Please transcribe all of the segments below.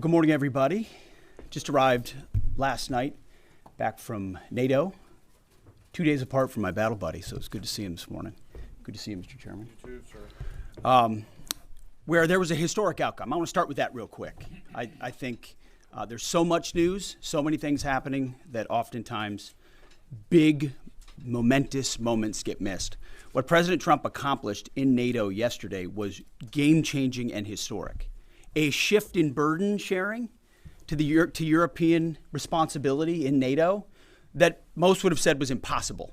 Well, good morning, everybody. Just arrived last night back from NATO, 2 days apart from my battle buddy, so it's good to see him this morning. Good to see you, Mr. Chairman. You too, sir. Where there was a historic outcome. I want to start with that real quick. I think there's so much news, so many things happening that oftentimes big, momentous moments get missed. What President Trump accomplished in NATO yesterday was game-changing and historic. A shift in burden sharing to European responsibility in NATO that most would have said was impossible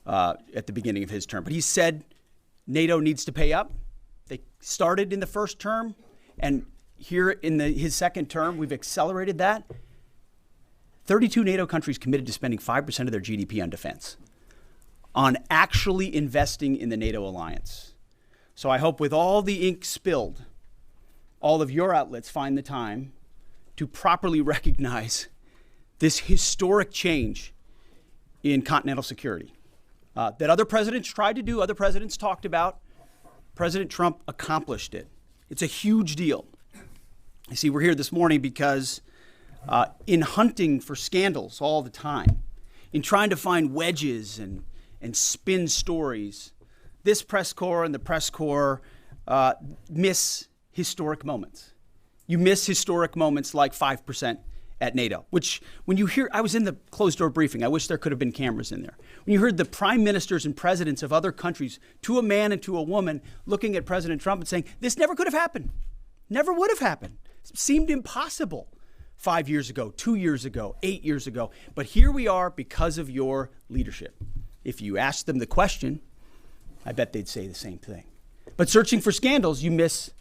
at the beginning of his term. But he said NATO needs to pay up. They started in the first term, and here in his second term, we've accelerated that. 32 NATO countries committed to spending 5% of their GDP on defense, on actually investing in the NATO alliance. So I hope with all the ink spilled, all of your outlets find the time to properly recognize this historic change in continental security that other presidents tried to do, other presidents talked about. President Trump accomplished it. It's a huge deal. You see, we're here this morning because in hunting for scandals all the time, in trying to find wedges and spin stories, this press corps and the press corps miss historic moments. You miss historic moments like 5% at NATO, which when you hear, I was in the closed door briefing. I wish there could have been cameras in there. When you heard the prime ministers and presidents of other countries, to a man and to a woman, looking at President Trump and saying, this never could have happened. Never would have happened. It seemed impossible 5 years ago, 2 years ago, 8 years ago. But here we are because of your leadership. If you ask them the question, I bet they'd say the same thing. But searching for scandals, you miss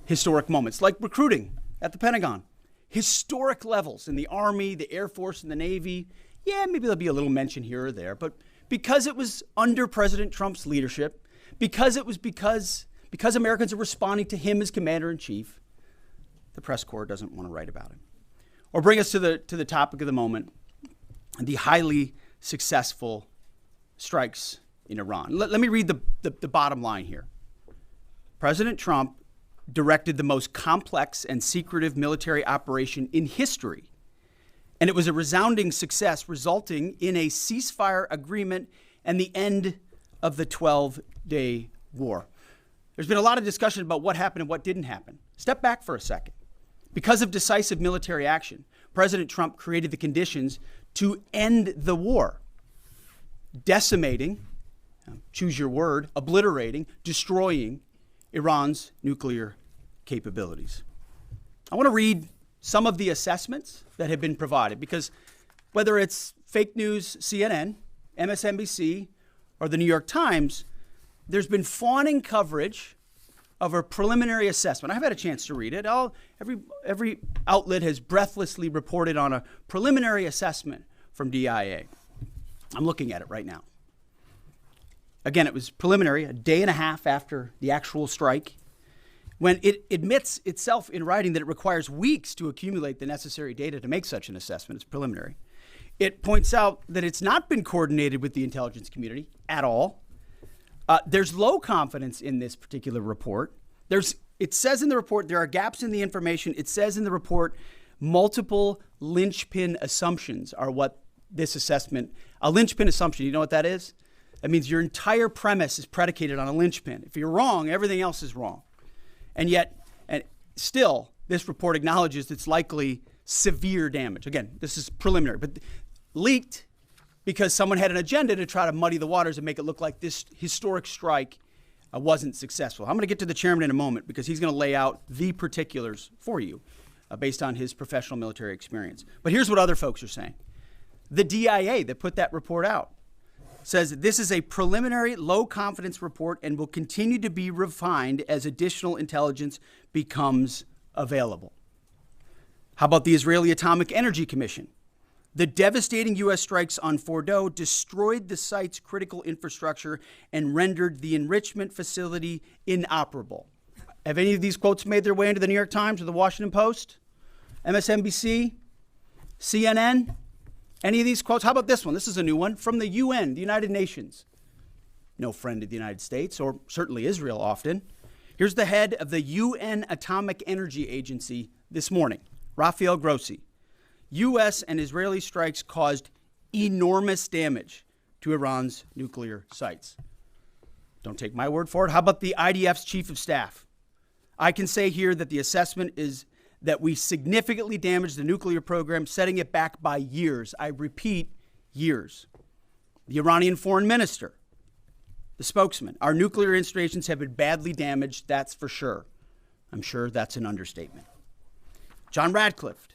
historic moments, like recruiting at the Pentagon. Historic levels in the Army, the Air Force, and the Navy. Yeah, maybe there'll be a little mention here or there, but because it was under President Trump's leadership, because Americans are responding to him as commander-in-chief, the press corps doesn't want to write about it. Or bring us to the topic of the moment, the highly successful strikes in Iran. Let me read the bottom line here. President Trump directed the most complex and secretive military operation in history. And it was a resounding success, resulting in a ceasefire agreement and the end of the 12-day war. There's been a lot of discussion about what happened and what didn't happen. Step back for a second. Because of decisive military action, President Trump created the conditions to end the war, decimating, choose your word, obliterating, destroying Iran's nuclear capabilities. I want to read some of the assessments that have been provided because whether it's fake news, CNN, MSNBC, or the New York Times, there's been fawning coverage of a preliminary assessment. I've had a chance to read it. Every outlet has breathlessly reported on a preliminary assessment from DIA. I'm looking at it right now. Again, it was preliminary, a day and a half after the actual strike, when it admits itself in writing that it requires weeks to accumulate the necessary data to make such an assessment. It's preliminary. It points out that it's not been coordinated with the intelligence community at all. There's low confidence in this particular report. It says in the report there are gaps in the information. It says in the report multiple linchpin assumptions are what this assessment, a linchpin assumption, you know what that is? That means your entire premise is predicated on a linchpin. If you're wrong, everything else is wrong. And yet, still, this report acknowledges it's likely severe damage. Again, this is preliminary, but leaked because someone had an agenda to try to muddy the waters and make it look like this historic strike wasn't successful. I'm going to get to the chairman in a moment because he's going to lay out the particulars for you based on his professional military experience. But here's what other folks are saying. The DIA that put that report out says this is a preliminary low-confidence report and will continue to be refined as additional intelligence becomes available. How about the Israeli Atomic Energy Commission? The devastating U.S. strikes on Fordow destroyed the site's critical infrastructure and rendered the enrichment facility inoperable. Have any of these quotes made their way into the New York Times or the Washington Post? MSNBC? CNN? Any of these quotes? How about this one? This is a new one from the UN, the United Nations. No friend of the United States, or certainly Israel often. Here's the head of the UN Atomic Energy Agency this morning, Rafael Grossi, U.S. and Israeli strikes caused enormous damage to Iran's nuclear sites. Don't take my word for it. How about the IDF's chief of staff? I can say here that the assessment is that we significantly damaged the nuclear program, setting it back by years. I repeat, years. The Iranian foreign minister, the spokesman, our nuclear installations have been badly damaged, that's for sure. I'm sure that's an understatement. John Radcliffe,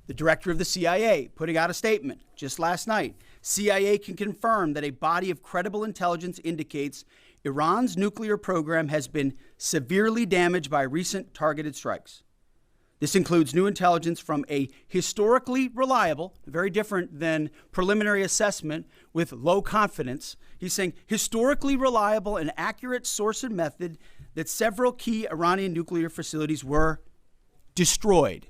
the director of the CIA, putting out a statement just last night. CIA can confirm that a body of credible intelligence indicates Iran's nuclear program has been severely damaged by recent targeted strikes. This includes new intelligence from a historically reliable, very different than preliminary assessment with low confidence. He's saying historically reliable and accurate source and method that several key Iranian nuclear facilities were destroyed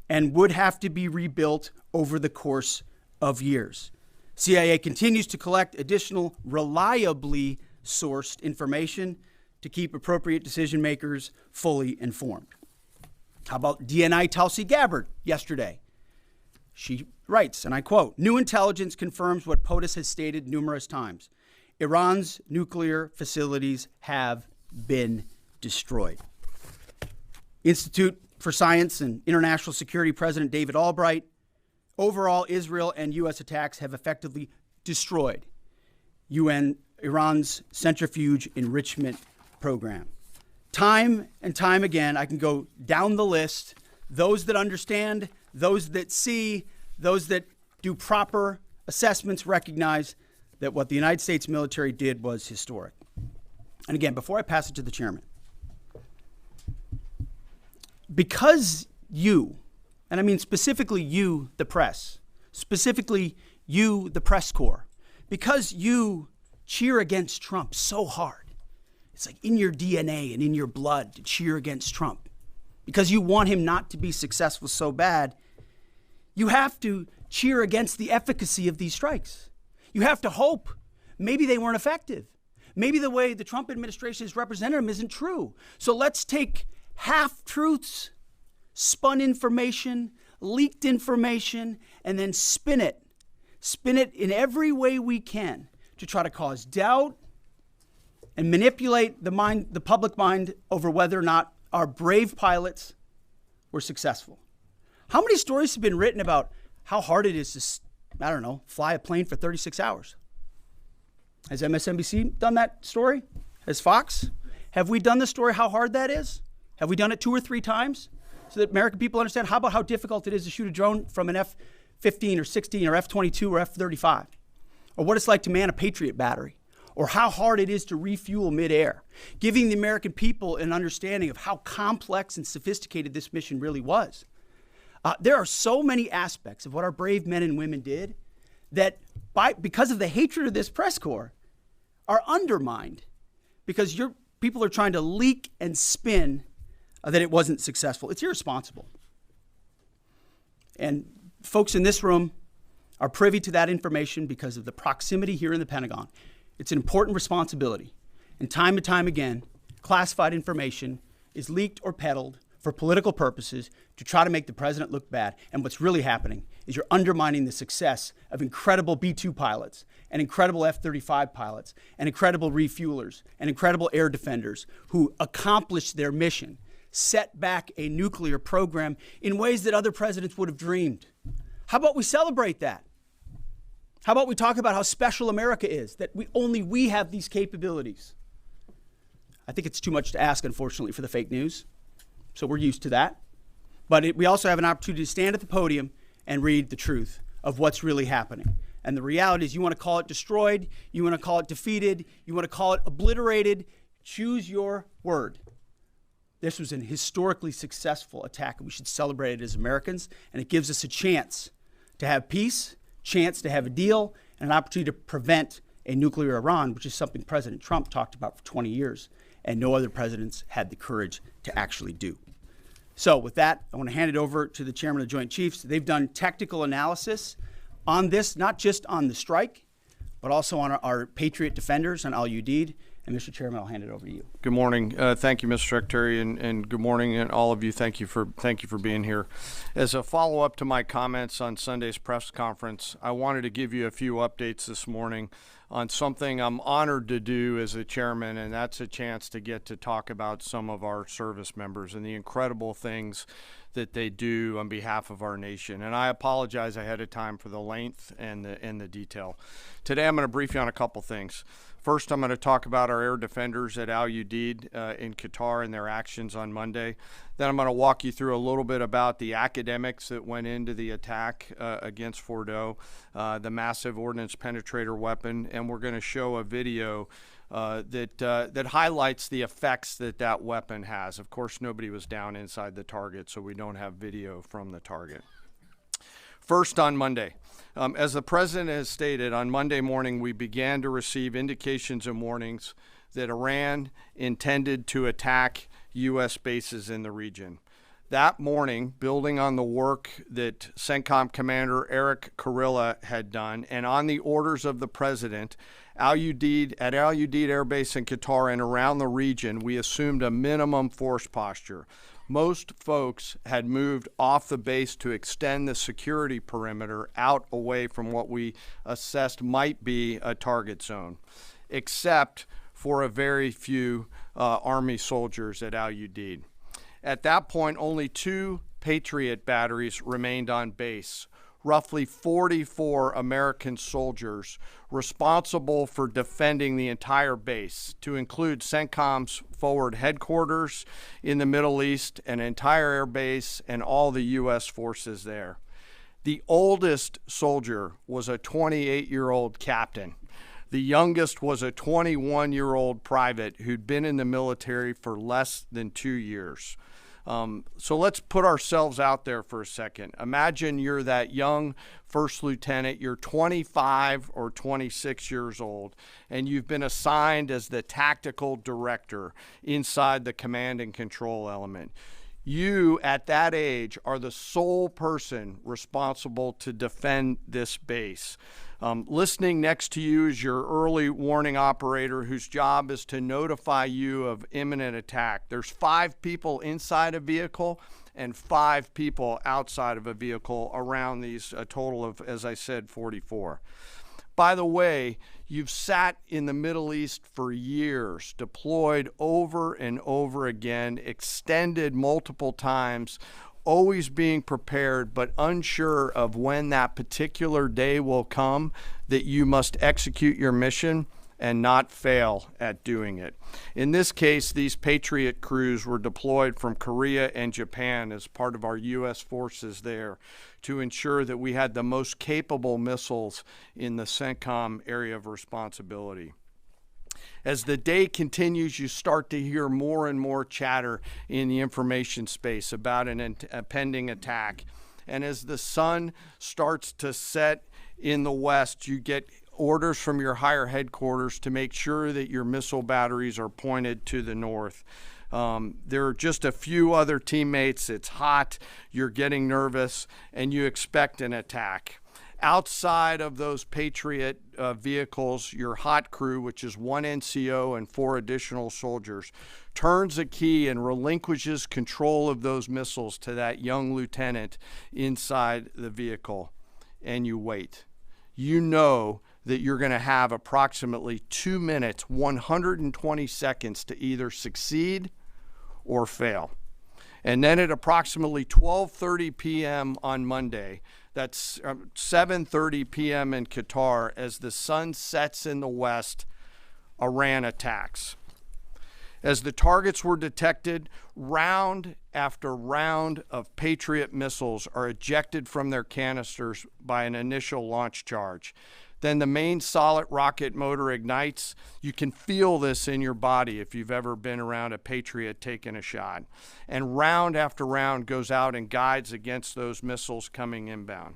and would have to be rebuilt over the course of years. CIA continues to collect additional reliably sourced information to keep appropriate decision makers fully informed. How about DNI Tulsi Gabbard yesterday? She writes, and I quote, "New intelligence confirms what POTUS has stated numerous times. Iran's nuclear facilities have been destroyed." Institute for Science and International Security President David Albright, overall, Israel and U.S. attacks have effectively destroyed Iran's centrifuge enrichment program. Time and time again, I can go down the list. Those that understand, those that see, those that do proper assessments recognize that what the United States military did was historic. And again, before I pass it to the chairman, because you, and I mean specifically you, the press, specifically you, the press corps, because you cheer against Trump so hard, it's like in your DNA and in your blood to cheer against Trump, because you want him not to be successful so bad, you have to cheer against the efficacy of these strikes. You have to hope maybe they weren't effective. Maybe the way the Trump administration has represented them isn't true. So let's take half-truths, spun information, leaked information, and then spin it in every way we can to try to cause doubt and manipulate the public mind over whether or not our brave pilots were successful. How many stories have been written about how hard it is to, fly a plane for 36 hours? Has MSNBC done that story? Has Fox? Have we done the story how hard that is? Have we done it 2 or 3 times so that American people understand? How about how difficult it is to shoot a drone from an F-15 or 16 or F-22 or F-35? Or what it's like to man a Patriot battery? Or how hard it is to refuel midair? Giving the American people an understanding of how complex and sophisticated this mission really was. There are so many aspects of what our brave men and women did that because of the hatred of this press corps are undermined because your people are trying to leak and spin that it wasn't successful. It's irresponsible. And folks in this room are privy to that information because of the proximity here in the Pentagon. It's an important responsibility. And time again, classified information is leaked or peddled for political purposes to try to make the president look bad. And what's really happening is you're undermining the success of incredible B-2 pilots and incredible F-35 pilots and incredible refuelers and incredible air defenders who accomplished their mission, set back a nuclear program in ways that other presidents would have dreamed. How about we celebrate that? How about we talk about how special America is, that only we have these capabilities? I think it's too much to ask, unfortunately, for the fake news. So we're used to that. But we also have an opportunity to stand at the podium and read the truth of what's really happening. And the reality is you want to call it destroyed, you want to call it defeated, you want to call it obliterated, choose your word. This was an historically successful attack, and we should celebrate it as Americans. And it gives us a chance to have peace, chance to have a deal, and an opportunity to prevent a nuclear Iran, which is something President Trump talked about for 20 years, and no other presidents had the courage to actually do. So with that, I want to hand it over to the chairman of the Joint Chiefs. They've done technical analysis on this, not just on the strike, but also on our Patriot defenders on Al Udeid. And Mr. Chairman, I'll hand it over to you. Good morning. Thank you, Mr. Secretary, and good morning, and all of you. Thank you for being here. As a follow-up to my comments on Sunday's press conference, I wanted to give you a few updates this morning on something I'm honored to do as a chairman, and that's a chance to get to talk about some of our service members and the incredible things that they do on behalf of our nation. And I apologize ahead of time for the length and the detail. Today I'm going to brief you on a couple things. First, I'm going to talk about our air defenders at Al Udeid in Qatar and their actions on Monday. Then I'm going to walk you through a little bit about the academics that went into the attack against Fordow, the massive ordnance penetrator weapon, and we're going to show a video that highlights the effects that weapon has. Of course, nobody was down inside the target, so we don't have video from the target. First, on Monday. As the President has stated, on Monday morning we began to receive indications and warnings that Iran intended to attack U.S. bases in the region. That morning, building on the work that CENTCOM Commander Eric Kurilla had done, and on the orders of the President, at Al Udeid Air Base in Qatar and around the region, we assumed a minimum force posture. Most folks had moved off the base to extend the security perimeter out away from what we assessed might be a target zone, except for a very few Army soldiers at Al Udeid. At that point, only 2 Patriot batteries remained on base, roughly 44 American soldiers responsible for defending the entire base, to include CENTCOM's forward headquarters in the Middle East, an entire air base, and all the U.S. forces there. The oldest soldier was a 28-year-old captain. The youngest was a 21-year-old private who'd been in the military for less than 2 years. So let's put ourselves out there for a second. Imagine you're that young first lieutenant, you're 25 or 26 years old, and you've been assigned as the tactical director inside the command and control element. You, at that age, are the sole person responsible to defend this base. Listening next to you is your early warning operator whose job is to notify you of imminent attack. There's 5 people inside a vehicle and 5 people outside of a vehicle around these, a total of, as I said, 44. By the way, you've sat in the Middle East for years, deployed over and over again, extended multiple times, always being prepared, but unsure of when that particular day will come that you must execute your mission and not fail at doing it. In this case, these Patriot crews were deployed from Korea and Japan as part of our U.S. forces there to ensure that we had the most capable missiles in the CENTCOM area of responsibility. As the day continues, you start to hear more and more chatter in the information space about a pending attack. And as the sun starts to set in the west, you get orders from your higher headquarters to make sure that your missile batteries are pointed to the north. There are just a few other teammates. It's hot, you're getting nervous, and you expect an attack. Outside of those Patriot vehicles, your hot crew, which is 1 NCO and 4 additional soldiers, turns a key and relinquishes control of those missiles to that young lieutenant inside the vehicle, and you wait. You know that you're going to have approximately 2 minutes, 120 seconds to either succeed or fail. And then at approximately 12:30 p.m. on Monday, that's 7:30 p.m. in Qatar, as the sun sets in the west, Iran attacks. As the targets were detected, round after round of Patriot missiles are ejected from their canisters by an initial launch charge. Then the main solid rocket motor ignites. You can feel this in your body if you've ever been around a Patriot taking a shot. And round after round goes out and guides against those missiles coming inbound.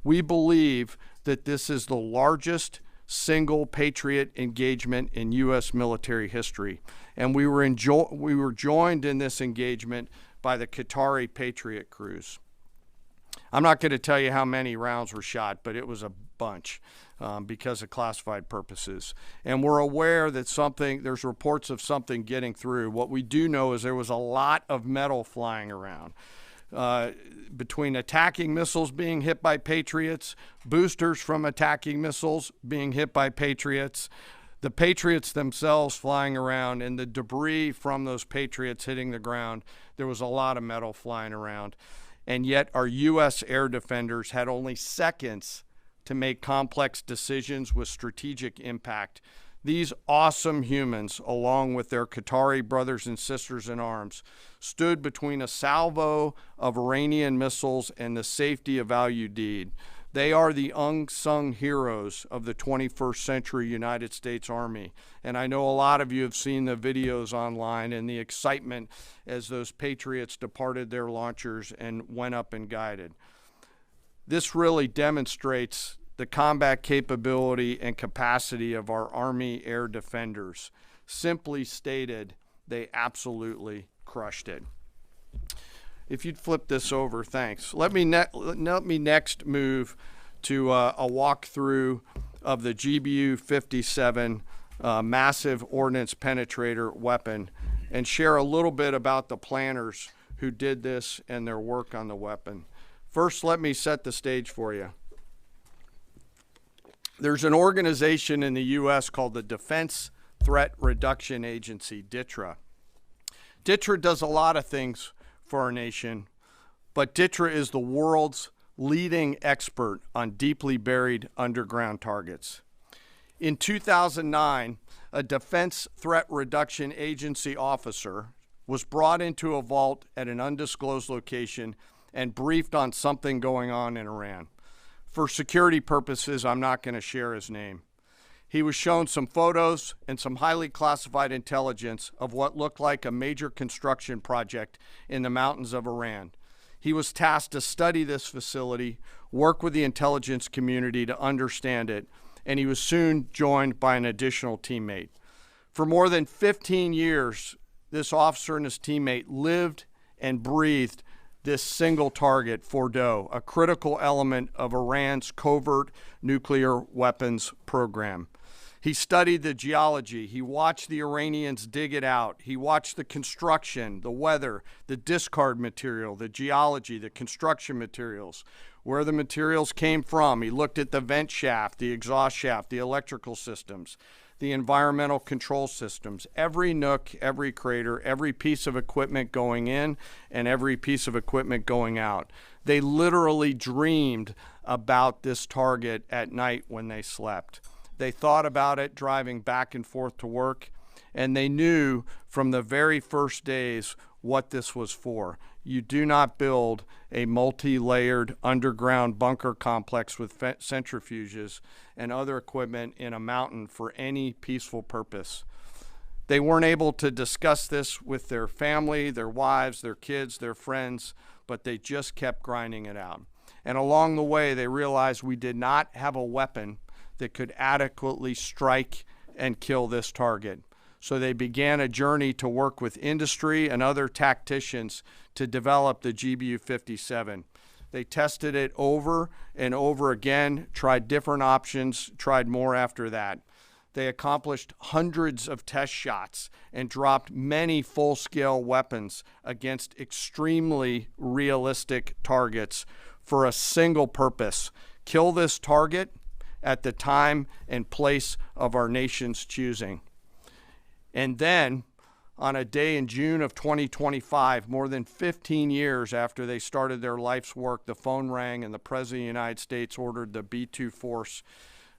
We believe that this is the largest single Patriot engagement in U.S. military history. And we were joined in this engagement by the Qatari Patriot crews. I'm not going to tell you how many rounds were shot, but it was a bunch because of classified purposes. And we're aware that there's reports of something getting through. What we do know is there was a lot of metal flying around. Between attacking missiles being hit by Patriots, boosters from attacking missiles being hit by Patriots, the Patriots themselves flying around, and the debris from those Patriots hitting the ground, there was a lot of metal flying around. And yet our U.S. air defenders had only seconds to make complex decisions with strategic impact. These awesome humans, along with their Qatari brothers and sisters in arms, stood between a salvo of Iranian missiles and the safety of Al Udeid. They are the unsung heroes of the 21st century United States Army. And I know a lot of you have seen the videos online and the excitement as those Patriots departed their launchers and went up and guided. This really demonstrates the combat capability and capacity of our Army air defenders. Simply stated, they absolutely crushed it. If you'd flip this over, thanks. Let me next move to a walkthrough of the GBU-57 massive ordnance penetrator weapon and share a little bit about the planners who did this and their work on the weapon. First, let me set the stage for you. There's an organization in the U.S. called the Defense Threat Reduction Agency, DTRA. DTRA does a lot of things for our nation, but DTRA is the world's leading expert on deeply buried underground targets. In 2009, a Defense Threat Reduction Agency officer was brought into a vault at an undisclosed location and briefed on something going on in Iran. For security purposes, I'm not going to share his name. He was shown some photos and some highly classified intelligence of what looked like a major construction project in the mountains of Iran. He was tasked to study this facility, work with the intelligence community to understand it, and he was soon joined by an additional teammate. For more than 15 years, this officer and his teammate lived and breathed this single target, Fordow, a critical element of Iran's covert nuclear weapons program. He studied the geology. He watched the Iranians dig it out. He watched the construction, the weather, the discard material, the geology, the construction materials, where the materials came from. He looked at the vent shaft, the exhaust shaft, the electrical systems, the environmental control systems, every nook, every crater, every piece of equipment going in and every piece of equipment going out. They literally dreamed about this target at night when they slept. They thought about it driving back and forth to work, and they knew from the very first days what this was for. You do not build a multi-layered underground bunker complex with centrifuges and other equipment in a mountain for any peaceful purpose. They weren't able to discuss this with their family, their wives, their kids, their friends, but they just kept grinding it out. And along the way, they realized we did not have a weapon that could adequately strike and kill this target. So they began a journey to work with industry and other tacticians to develop the GBU-57. They tested it over and over again, tried different options, tried more after that. They accomplished hundreds of test shots and dropped many full-scale weapons against extremely realistic targets for a single purpose: kill this target at the time and place of our nation's choosing. And then, on a day in June of 2025, more than 15 years after they started their life's work, the phone rang and the President of the United States ordered the B-2 force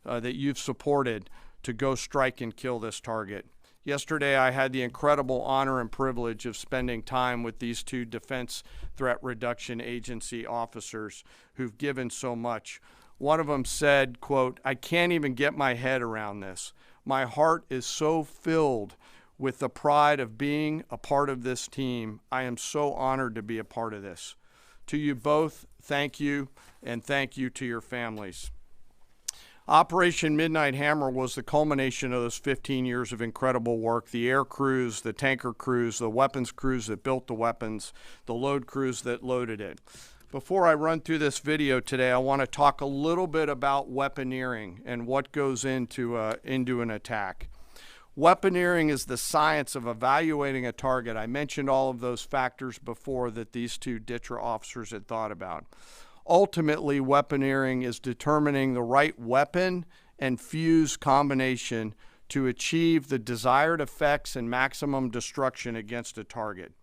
that you've supported to go strike and kill this target. Yesterday, I had the incredible honor and privilege of spending time with these two Defense Threat Reduction Agency officers who've given so much. One of them said, quote, "I can't even get my head around this. My heart is so filled with the pride of being a part of this team. I am so honored to be a part of this." To you both, thank you, and thank you to your families. Operation Midnight Hammer was the culmination of those 15 years of incredible work. The air crews, the tanker crews, the weapons crews that built the weapons, the load crews that loaded it. Before I run through this video today, I want to talk a little bit about weaponeering and what goes into an attack. Weaponeering is the science of evaluating a target. I mentioned all of those factors before that these two DTRA officers had thought about. Ultimately, weaponeering is determining the right weapon and fuse combination to achieve the desired effects and maximum destruction against a target.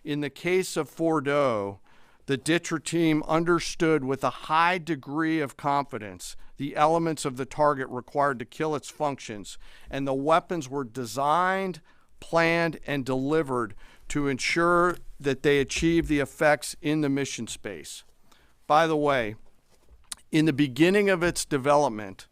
In the case of Fordow, the DTRA team understood with a high degree of confidence the elements of the target required to kill its functions, and the weapons were designed, planned, and delivered to ensure that they achieve the effects in the mission space. By the way, in the beginning of its development,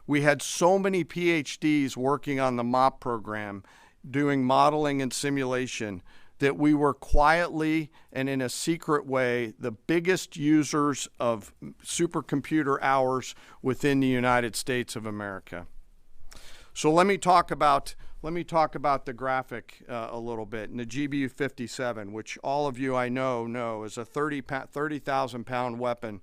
we had so many PhDs working on the MOP program, doing modeling and simulation, that we were quietly and in a secret way the biggest users of supercomputer hours within the United States of America. So let me talk about the graphic a little bit. And the GBU-57, which all of you I know is a 30,000 pound weapon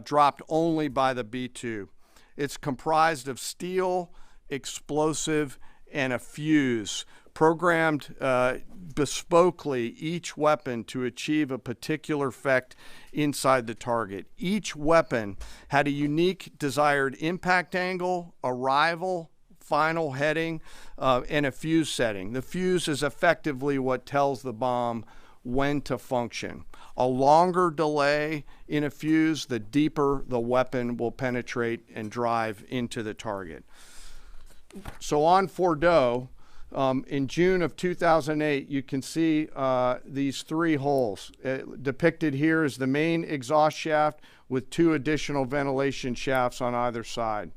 dropped only by the B-2. It's comprised of steel, explosive, and a fuse, programmed bespokely, each weapon to achieve a particular effect inside the target. Each weapon had a unique desired impact angle, arrival, final heading, and a fuse setting. The fuse is effectively what tells the bomb when to function. A longer delay in a fuse, the deeper the weapon will penetrate and drive into the target. So on Fordow, in June of 2008, you can see these three holes. Depicted here is the main exhaust shaft with two additional ventilation shafts on either side.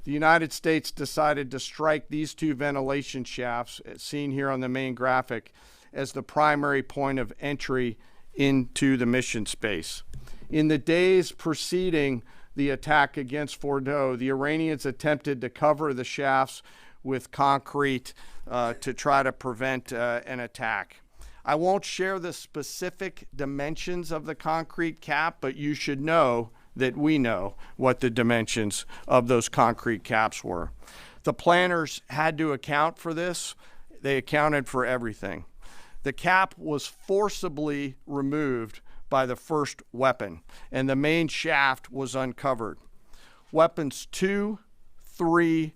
The United States decided to strike these two ventilation shafts, seen here on the main graphic, as the primary point of entry into the mission space. In the days preceding the attack against Fordow, the Iranians attempted to cover the shafts with concrete to try to prevent an attack. I won't share the specific dimensions of the concrete cap, but you should know that we know what the dimensions of those concrete caps were. The planners had to account for this. They accounted for everything. The cap was forcibly removed by the first weapon, and the main shaft was uncovered. Weapons 2, 3,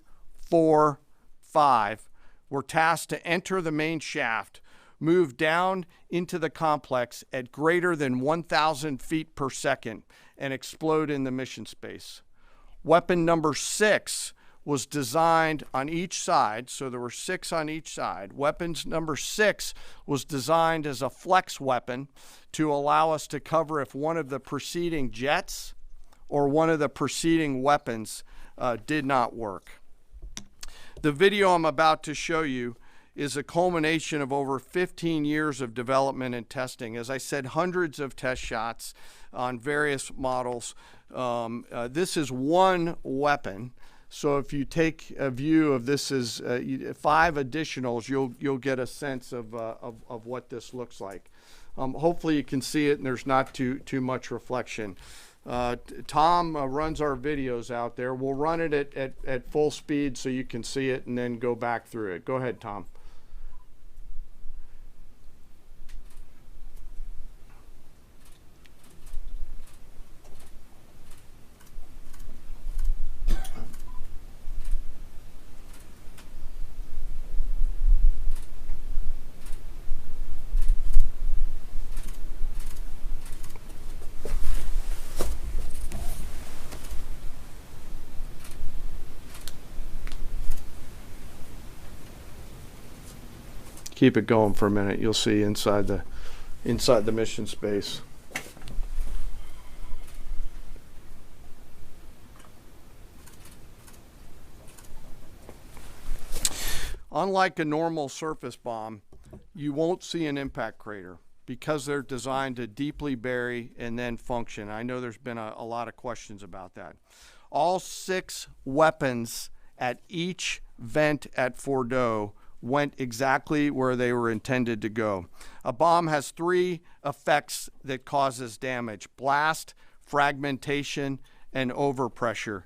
4, 5 were tasked to enter the main shaft, move down into the complex at greater than 1,000 feet per second, and explode in the mission space. Weapon number 6 was designed on each side, so there were 6 on each side. Weapons number 6 was designed as a flex weapon to allow us to cover if one of the preceding jets or one of the preceding weapons did not work. The video I'm about to show you is a culmination of over 15 years of development and testing. As I said, hundreds of test shots on various models. This is one weapon. So if you take a view of this as 5 additionals, you'll get a sense of what this looks like. Hopefully you can see it and there's not too much reflection. Tom runs our videos out there. We'll run it at full speed so you can see it and then go back through it. Go ahead, Tom. Keep it going for a minute. You'll see inside the mission space. Unlike a normal surface bomb, you won't see an impact crater because they're designed to deeply bury and then function. I know there's been a lot of questions about that. All 6 weapons at each vent at Fordow went exactly where they were intended to go. A bomb has three effects that causes damage: blast, fragmentation, and overpressure.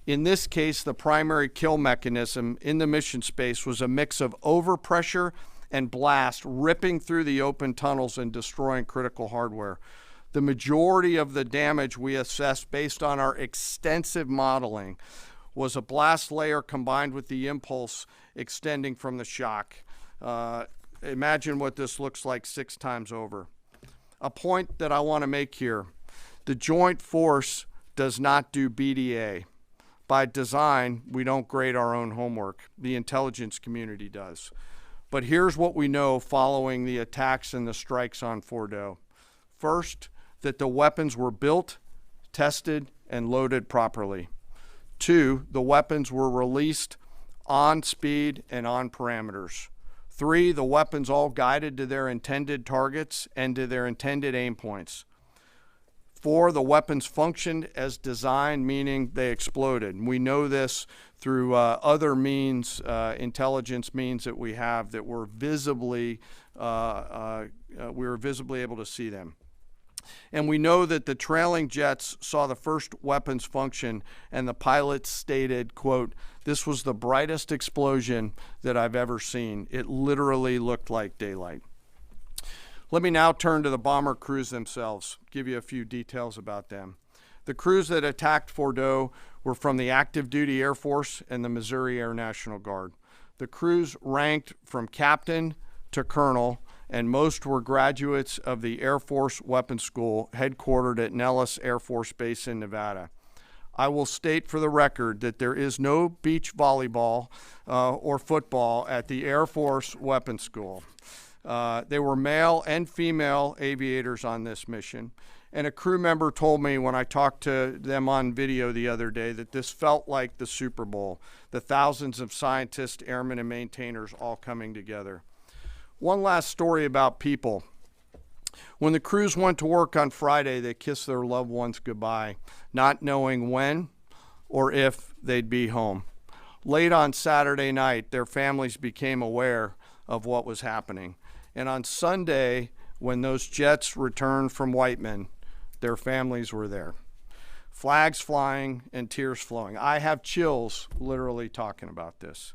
In this case, the primary kill mechanism in the mission space was a mix of overpressure and blast, ripping through the open tunnels and destroying critical hardware. The majority of the damage we assessed based on our extensive modeling was a blast layer combined with the impulse extending from the shock. Imagine what this looks like 6 times over. A point that I want to make here: the Joint Force does not do BDA. By design, we don't grade our own homework. The intelligence community does. But here's what we know following the attacks and the strikes on Fordow. First, that the weapons were built, tested, and loaded properly. 2, the weapons were released on speed and on parameters. 3, the weapons all guided to their intended targets and to their intended aim points. 4, the weapons functioned as designed, meaning they exploded. And we know this through other means, intelligence means that we have, that were visibly, we were visibly able to see them. And we know that the trailing jets saw the first weapons function, and the pilots stated, quote, "This was the brightest explosion that I've ever seen. It literally looked like daylight." Let me now turn to the bomber crews themselves, give you a few details about them. The crews that attacked Fordow were from the active duty Air Force and the Missouri Air National Guard. The crews ranked from captain to colonel, and most were graduates of the Air Force Weapons School headquartered at Nellis Air Force Base in Nevada. I will state for the record that there is no beach volleyball or football at the Air Force Weapons School. There were male and female aviators on this mission, and a crew member told me when I talked to them on video the other day that this felt like the Super Bowl, the thousands of scientists, airmen, and maintainers all coming together. One last story about people. When the crews went to work on Friday, they kissed their loved ones goodbye, not knowing when or if they'd be home. Late on Saturday night, their families became aware of what was happening. And on Sunday, when those jets returned from Whiteman, their families were there. Flags flying and tears flowing. I have chills literally talking about this.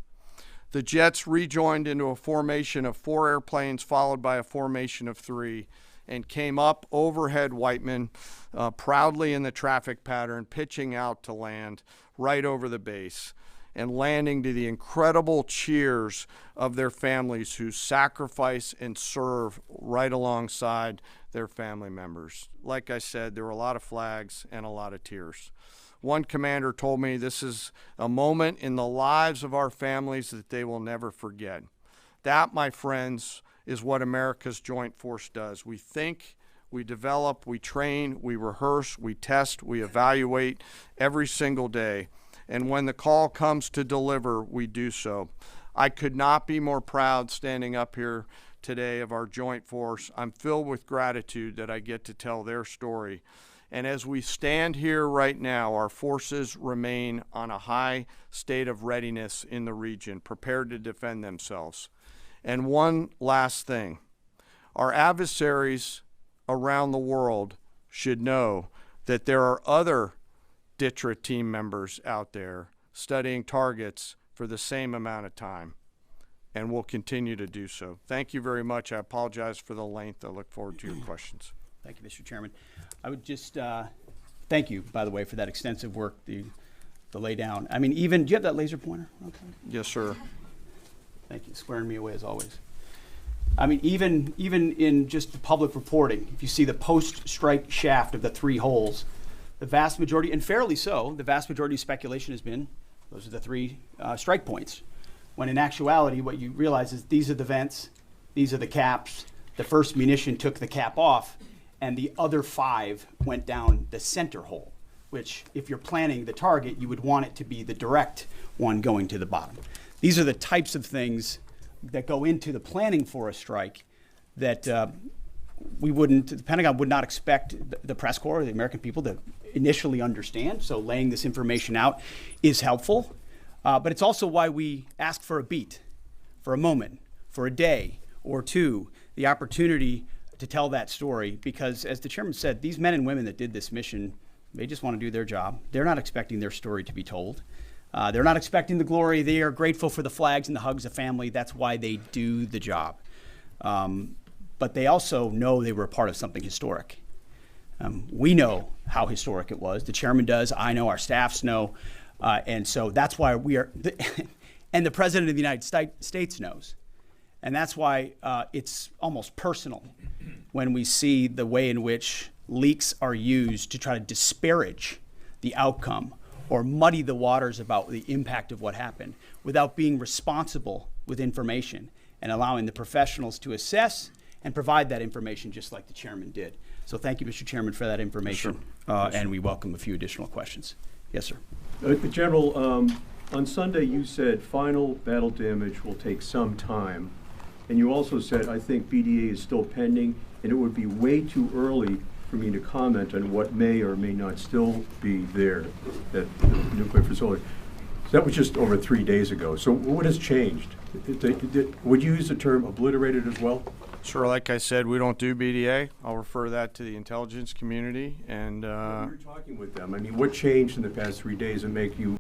The jets rejoined into a formation of 4 airplanes followed by a formation of 3 and came up overhead Whiteman, proudly in the traffic pattern, pitching out to land right over the base and landing to the incredible cheers of their families who sacrifice and serve right alongside their family members. Like I said, there were a lot of flags and a lot of tears. One commander told me this is a moment in the lives of our families that they will never forget. That, my friends, is what America's Joint Force does. We think, we develop, we train, we rehearse, we test, we evaluate every single day. And when the call comes to deliver, we do so. I could not be more proud standing up here today of our Joint Force. I'm filled with gratitude that I get to tell their story. And as we stand here right now, our forces remain on a high state of readiness in the region, prepared to defend themselves. And one last thing, our adversaries around the world should know that there are other DTRA team members out there studying targets for the same amount of time, and will continue to do so. Thank you very much. I apologize for the length. I look forward to your questions. Thank you, Mr. Chairman. I would just thank you, by the way, for that extensive work, the lay down. I mean, even, do you have that laser pointer? Okay. Yes, sir. Thank you, squaring me away as always. I mean, even in just the public reporting, if you see the post-strike shaft of the 3 holes, the vast majority, and fairly so, the vast majority of speculation has been those are the 3 strike points. When in actuality, what you realize is these are the vents, these are the caps. The first munition took the cap off, and the other 5 went down the center hole, which if you're planning the target, you would want it to be the direct one going to the bottom. These are the types of things that go into the planning for a strike that the Pentagon would not expect the press corps, the American people, to initially understand. So laying this information out is helpful. But it's also why we ask for a beat for a moment, for a day or two, the opportunity to tell that story, because as the chairman said, these men and women that did this mission, they just want to do their job. They're not expecting their story to be told. They're not expecting the glory. They are grateful for the flags and the hugs of family. That's why they do the job. But they also know they were a part of something historic. We know how historic it was. The chairman does. I know. Our staffs know. And so that's why we are, and the president of the United States knows. And that's why it's almost personal when we see the way in which leaks are used to try to disparage the outcome or muddy the waters about the impact of what happened without being responsible with information and allowing the professionals to assess and provide that information just like the chairman did. So thank you, Mr. Chairman, for that information. Sure. And we welcome a few additional questions. Yes, sir. General, on Sunday you said final battle damage will take some time. And you also said, I think BDA is still pending, and it would be way too early for me to comment on what may or may not still be there at the nuclear facility. So that was just over 3 days ago. So what has changed? Would you use the term obliterated as well? Sure, like I said, we don't do BDA. I'll refer that to the intelligence community. And When you're talking with them, I mean, what changed in the past 3 days that make you